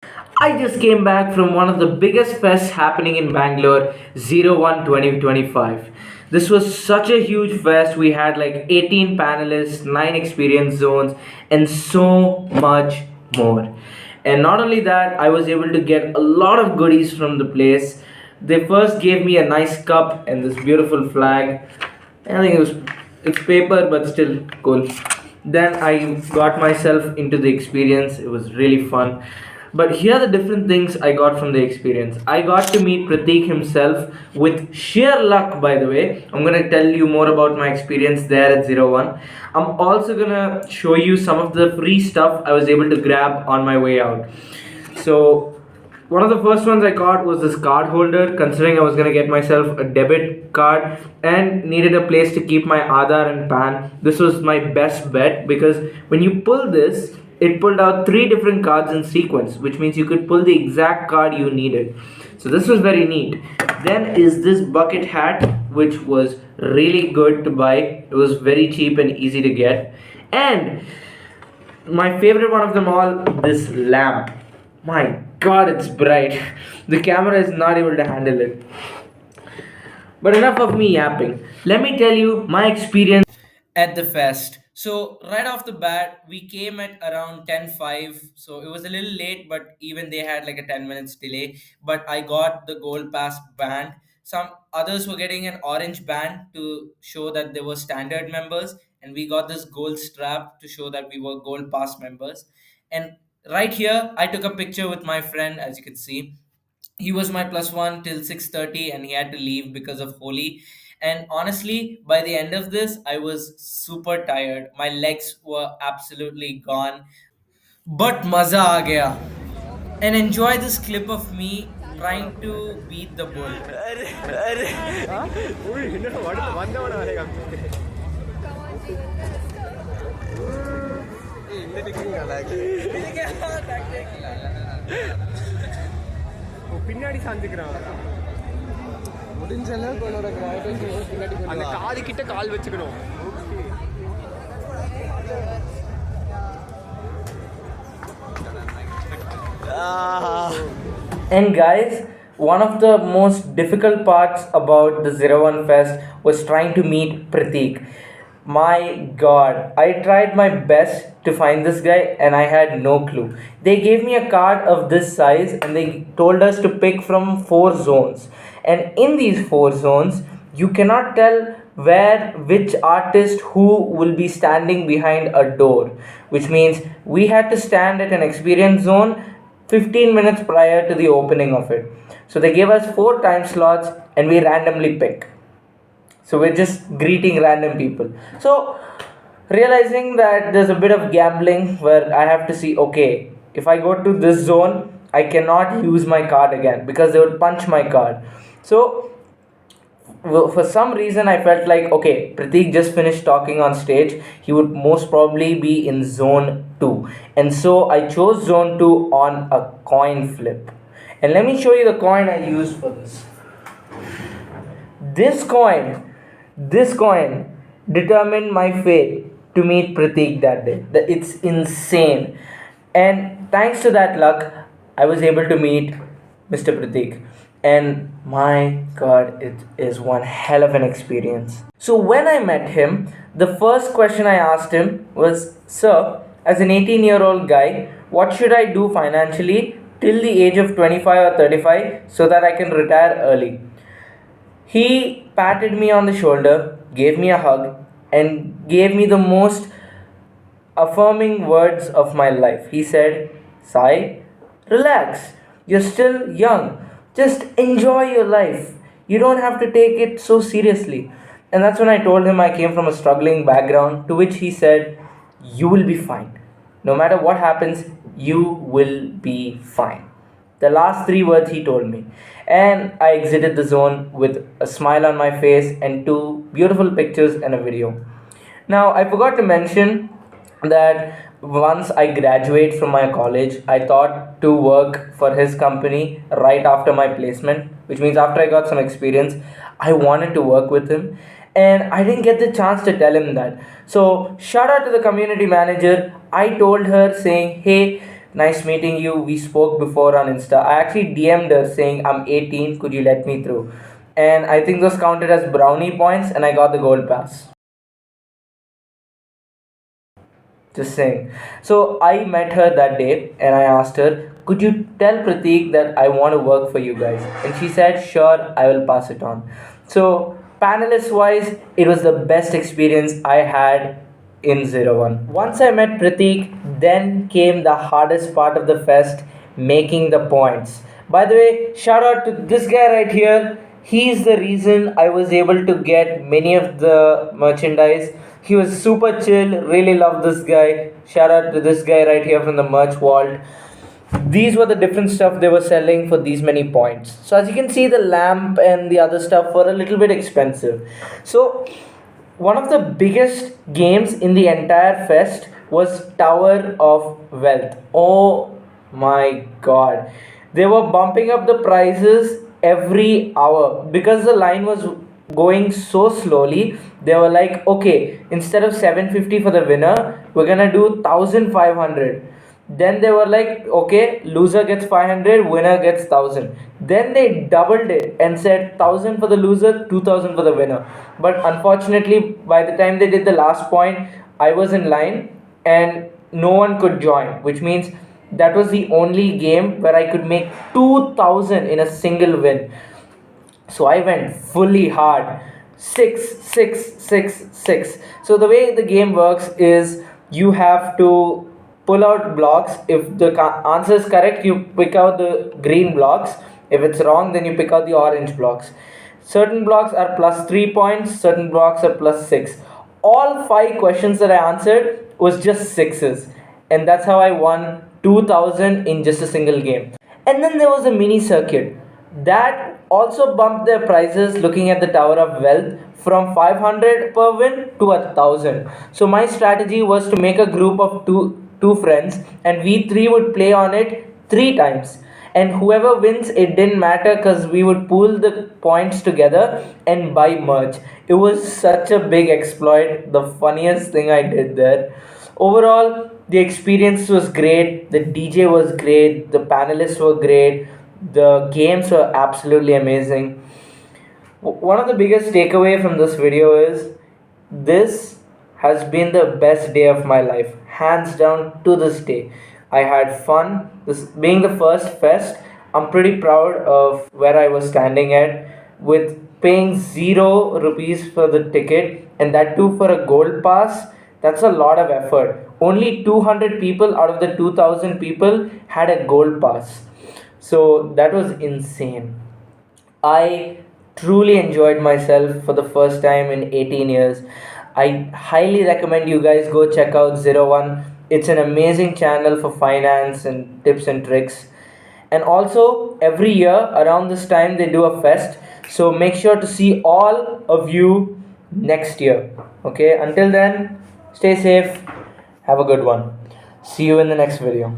I just came back from one of the biggest fests happening in Bangalore, ZERO1 2025. This was such a huge fest. We had like 18 panelists, 9 experience zones, and so much more. And not only that, I was able to get a lot of goodies from the place. They first gave me a nice cup and this beautiful flag. I think it's paper but still cool. Then I got myself into the experience. It was really fun. But here are the different things I got from the experience. I got to meet Pratik himself with sheer luck, by the way. I'm gonna tell you more about my experience there at Zero One. I'm also gonna show you some of the free stuff I was able to grab on my way out. So one of the first ones I got was this card holder, considering I was gonna get myself a debit card and needed a place to keep my Aadhaar and PAN. This was my best bet because when you pull this, it pulled out three different cards in sequence, which means you could pull the exact card you needed. So this was very neat. Then is this bucket hat, which was really good to buy. It was very cheap and easy to get. And my favorite one of them all, this lamp. My god, it's bright. The camera is not able to handle it. But enough of me yapping. Let me tell you my experience at the fest. So right off the bat, we came at around 10:05. So it was a little late, but even they had like a 10 minutes delay. But I got the gold pass band. Some others were getting an orange band to show that they were standard members, and we got this gold strap to show that we were gold pass members. And right here, I took a picture with my friend, as you can see. He was my plus one till 6:30 and he had to leave because of Holi. And honestly, by the end of this, I was super tired. My legs were absolutely gone. But maza aa gaya. And enjoy this clip of me trying to beat the bull. பின்னாடி சாஞ்சுக்கிறான் முடிஞ்சல அந்த காது கிட்ட கால் வச்சுக்கணும். And guys, one of the most difficult parts about the Zero One Fest was trying to meet Pratik. My god, I tried my best to find this guy and I had no clue. They gave me a card of this size and they told us to pick from four zones. And in these four zones, you cannot tell where which artist who will be standing behind a door, which means we had to stand at an experience zone 15 minutes prior to the opening of it. So they gave us four time slots and we randomly pick. So we're just greeting random people. So realizing that there's a bit of gambling where I have to see, okay, if I go to this zone, I cannot use my card again because they would punch my card. So for some reason I felt like, okay, Pratik just finished talking on stage, he would most probably be in zone 2, and so I chose zone 2 on a coin flip. And let me show you the coin I used for this. This coin determined my fate to meet Pratik that day. It's insane. And thanks to that luck, I was able to meet Mr. Pratik. And my god, it is one hell of an experience. So when I met him, the first question I asked him was, Sir, as an 18-year-old guy, what should I do financially till the age of 25 or 35 so that I can retire early? He patted me on the shoulder, gave me a hug, and gave me the most affirming words of my life. He said, Sai, relax. You're still young. Just enjoy your life. You don't have to take it so seriously. And that's when I told him I came from a struggling background, to which he said, You will be fine. No matter what happens, you will be fine. The last three words he told me. And I exited the zone with a smile on my face and two beautiful pictures and a video. Now, I forgot to mention that once I graduate from my college, I thought to work for his company right after my placement, which means after I got some experience, I wanted to work with him. And I didn't get the chance to tell him that. So, shout out to the community manager. I told her saying, hey, Nice meeting you. We spoke before on Insta. I actually DM'd her saying, I'm 18, could you let me through? And I think those counted as brownie points, and I got the gold pass. Just saying. So I met her that day and I asked her, could you tell Prateek that I want to work for you guys? And she said, sure, I will pass it on. So, panelist wise, it was the best experience I had in Zero One. Once I met Prateek, then came the hardest part of the fest, making the points. By the way, shout out to this guy right here. He's the reason I was able to get many of the merchandise. He was super chill, really love this guy. Shout out to this guy right here from the merch vault. These were the different stuff they were selling for these many points. So as you can see, the lamp and the other stuff were a little bit expensive. So one of the biggest games in the entire fest was Tower of Wealth. Oh my god. They were bumping up the prices every hour because the line was going so slowly. They were like, okay, instead of 750 for the winner, we're gonna do 1500. Then they were like, okay, loser gets 500, winner gets 1000. Then they doubled it and said 1000 for the loser, 2000 for the winner. But unfortunately, by the time they did the last point, I was in line and no one could join, which means that was the only game where I could make 2000 in a single win. So I went fully hard. Six, six, six, six. So the way the game works is you have to pull out blocks. If the answer is correct, you pick out the green blocks. If it's wrong, then you pick out the orange blocks. Certain blocks are plus 3 points, certain blocks are plus 6. All 5 questions that I answered was just sixes. And that's how I won 2000 in just a single game. And then there was a mini circuit that also bumped their prices looking at the Tower of Wealth from 500 per win to 1000. So my strategy was to make a group of two friends and we three would play on it 3 times, and whoever wins it didn't matter because we would pool the points together and buy merch. It was such a big exploit, the funniest thing I did there. Overall, the experience was great, the DJ was great, the panelists were great, the games were absolutely amazing. One of the biggest takeaway from this video is this has been the best day of my life, hands down to this day. I had fun. This being the first fest, I'm pretty proud of where I was standing at, with paying 0 rupees for the ticket, and that too for a gold pass. That's a lot of effort. Only 200 people out of the 2000 people had a gold pass. So that was insane. I truly enjoyed myself for the first time in 18 years. I highly recommend you guys go check out Zero One. It's an amazing channel for finance and tips and tricks. And also, every year around this time, they do a fest. So make sure to see all of you next year. Okay, until then, stay safe. Have a good one. See you in the next video.